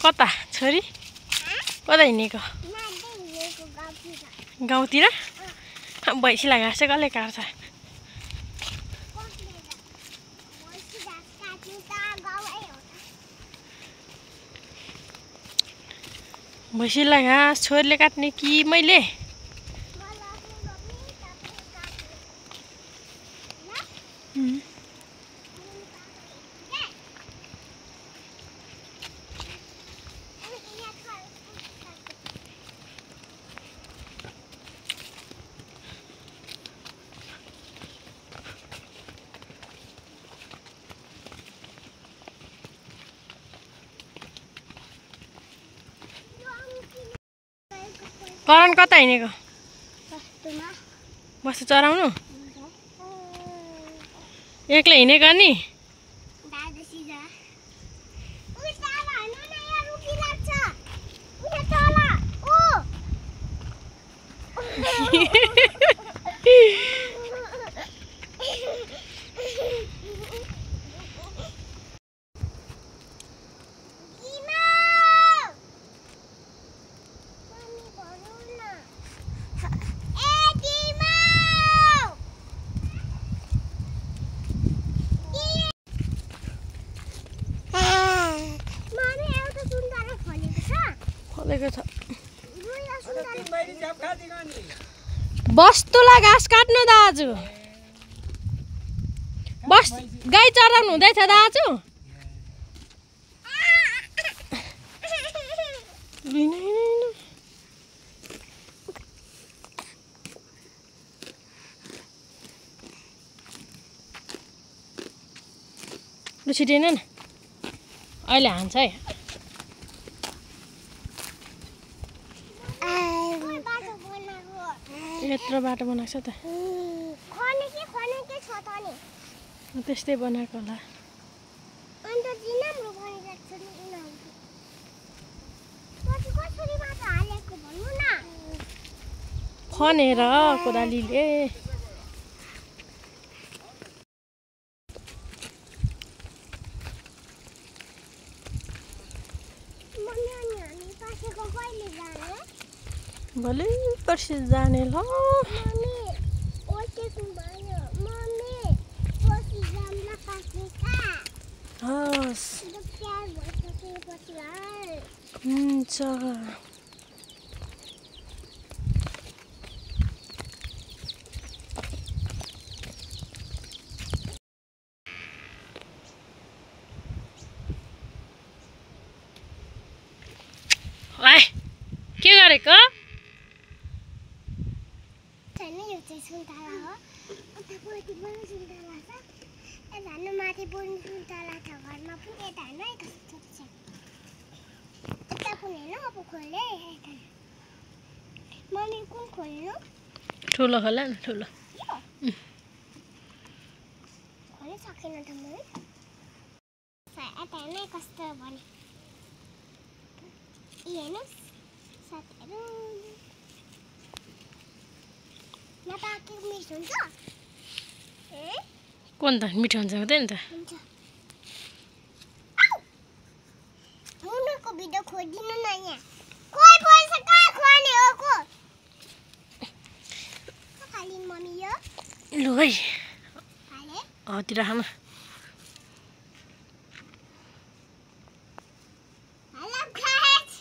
कता छोरी कता हिँडेको गाउँतिर भैँसीलाई घाँस चाहिँ कसले काट्छ भैँसीलाई घाँस छोरीले काट्ने कि मैले करण कता हिँडेको बस्नु चराउनु एक्लै हिँडेको नि बस्तुलाई घाँस काट्नु दाजु बस गाई चराउनु हुँदैछ दाजु लु छिटिएन न अहिले हान्छ है यत्रो बाटो बनाएको छ त त्यस्तै बनाएको होला खनेर कोदालीले भोलि पर्सि जाने ल हस् हुन्छ के गरेको ठुलो होला न ठुलो कुन त मिठो हुन्छ हुँदैन त मुनुको भिडियो खोजिदिनु न यहाँ कोही पैसा कहाँ खुवाउने हो को खाली मम्मी यो लु है हतिर खाम हेलो गाइस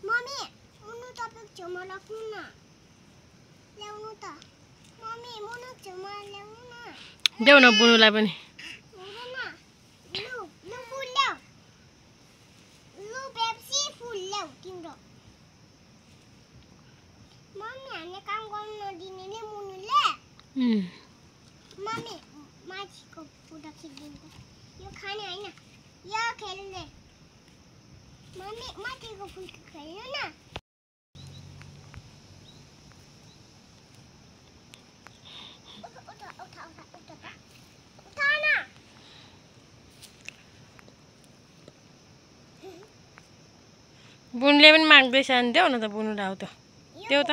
मम्मी मुनु तपाईको छेउमा राख्नु न ल्याउनु त मम्मी मुनु छेउमा ल्याउनु न देऊ न बुनुलाई पनि मम्मी माछीको फोटो खिचिदिनु यो खाने हैन यो खेल्ने मम्मी माछीको फुल खेल्नु न बुनुले पनि माग्दैछ नि देऊ न त बुनुलाई आउ त देऊ त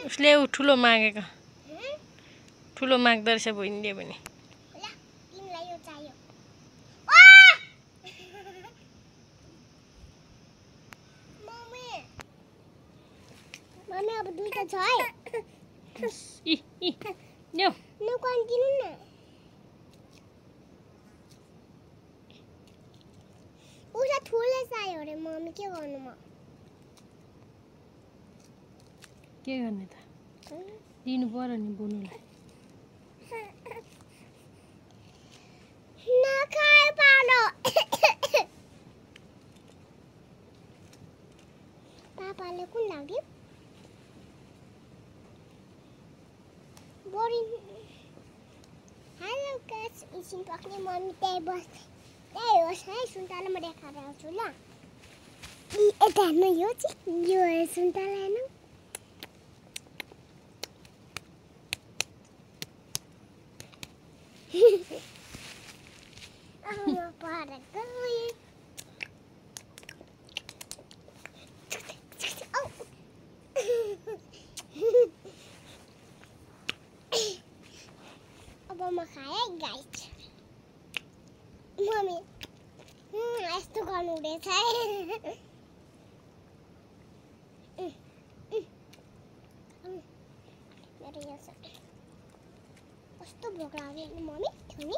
उसले ठुलो मागेको ठुलो माग्दो रहेछ बहिनीले पनि छ है इ न्यौ नकान्दिनु न उसा ठुलो चाहियो अरे मम्मी के गर्नु म के गर्ने त दिनु पर्यो नि बुनुलाई नखाए पालो पापाले कुन लाग्यो बोरिङ हेलो गाइस एकछिन पक्ने मम्मी त्यही होस् है सुन्तलामा देखाएर आउँछु ल यता हेर्नु यो सुन्तला हेर्नु अब म खाएँ गाइस मम्मी यस्तो गर्नु हुँदैछ है मेरो यो कस्तो भोक लाग्यो नि मम्मी थुनी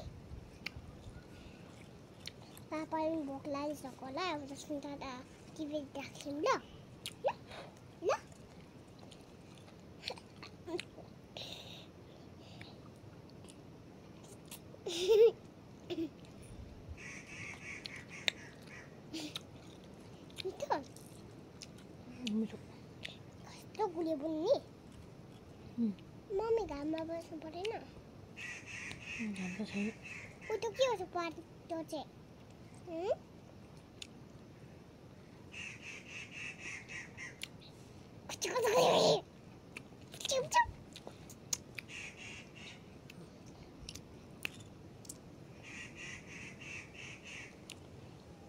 पापाले पनि भोक लागिसक्यो होला अब त सुन्तला टिभी राख्छौँ ल ल कस्तो गुलियो बुन्नी मम्मी घाममा बस्नु परेन ऊ त के हो त्यो चाहिँ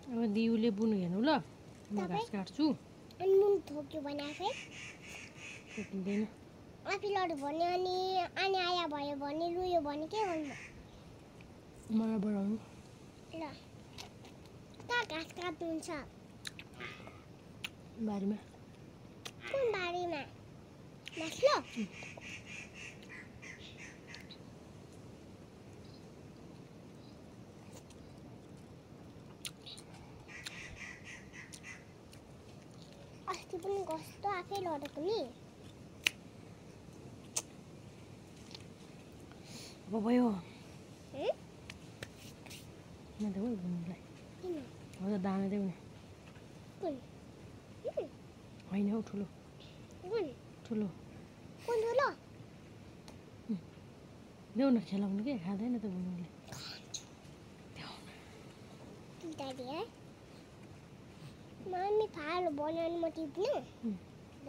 अब दिउले बुनु हेर्नु ल म घाँस काट्छु अनि मुन थोक्यो भने आफै सकिँदैन आफैलहरू भन्यो अनि आया भयो भने लुयो भने के गर्नु मलाई बढाउनु ल कहाँ घाँस काट्नुहुन्छ बारीमा कुन बारीमा मास्लो अस्ति पनि कस्तो आफै लडेको नि अब भयो नदेऊ बुनुलाई किन हो त दाना देऊ न कुन होइन हौ ठुलो कुन ठुलो कुन ठुलो देऊ न खेलाउनु के खाँदैन त बुनुले दादी है मम्मी फालो बनाउनु म टिप्नु ल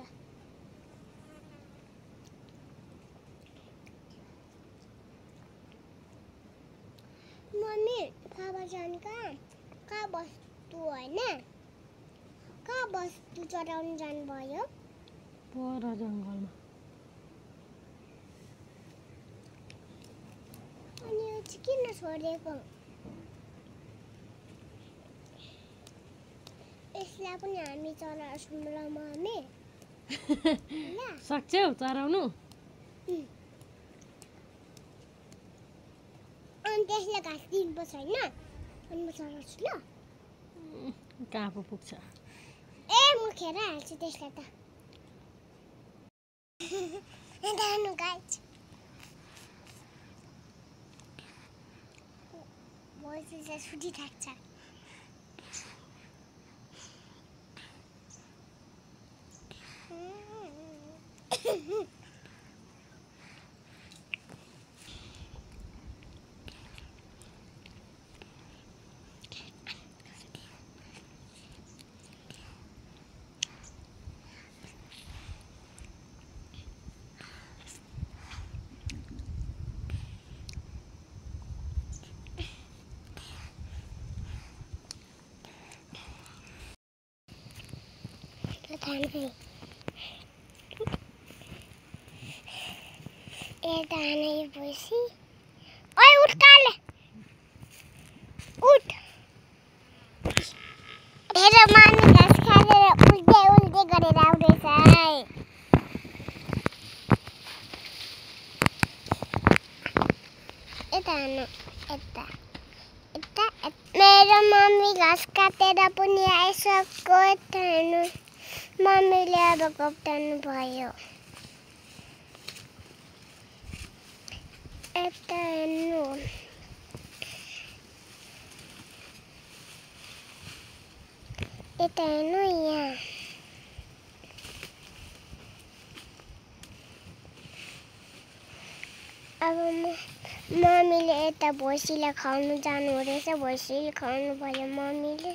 मम्मी बाबा जान कहाँ बस्तु होइन कहाँ बस्तु चढाउनु जानुभयो पर जङ्गलमा अनि यो चाहिँ किन छोडेको यसलाई पनि हामी चलाउँछौँ ल मम्मी ल सक्छौ चराउनु अनि त्यसलाई घाँस दिनुपर्छ होइन अनि म चलाउँछु ल कहाँ पो पुग्छ ए म खेर हाल्छु त्यसलाई त दानु गाइस भोइस चाहिँ सुटिरहेको छ यता आएपछि ओए उठ काले उठ धेरै माने घाँस खाएर उल्टे गरेर आउँदैछ हेर्नु यता यता मेरो मम्मी घाँस काटेर पनि आइसक्यो यता हेर्नु मम्मीले अब घोप्टाउनु भयो यता हेर्नु यता हेर्नु यहाँ अब मम्मीले यता भैँसीलाई खुवाउनु जानु रहेछ भैँसीले खुवाउनु भयो मम्मीले